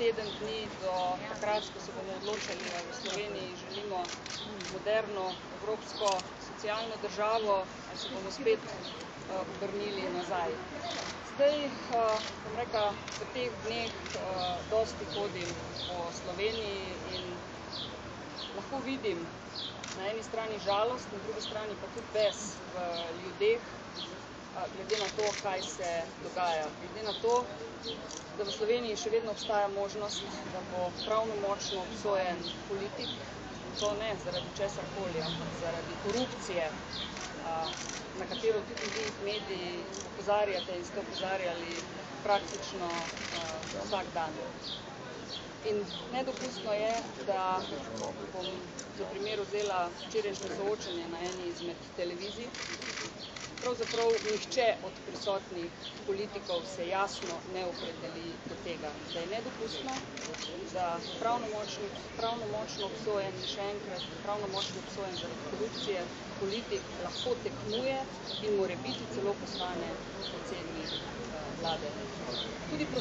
teden dni do takrat, ko se bomo odločali, ali v Sloveniji želimo moderno, evropsko, socialno državo, ali se bomo spet obrnili nazaj. Zdaj, bom rekla, v teh dneh dosti hodim po Sloveniji in lahko vidim na eni strani žalost, na drugi strani pa tudi bes v ljudeh, glede na to, kaj se dogaja. Glede na to, da v Sloveniji še vedno obstaja možnost, da bo pravnomočno obsojen politik, to ne zaradi česarkoli, ampak zaradi korupcije, na katero tudi vi mediji opozarjate in ste opozarjali praktično vsak dan. In nedopustno je, da bom za primer vzela včerajšnje soočenje na eni izmed televizij. Pravzaprav nihče od prisotnih politikov se jasno ne opredeli do tega, da je nedopustno, da pravnomočno obsojen, še enkrat, pravnomočno obsojen zaradi korupcije, politik lahko tekmuje in morebiti celo postane predsednik vlade. Tudi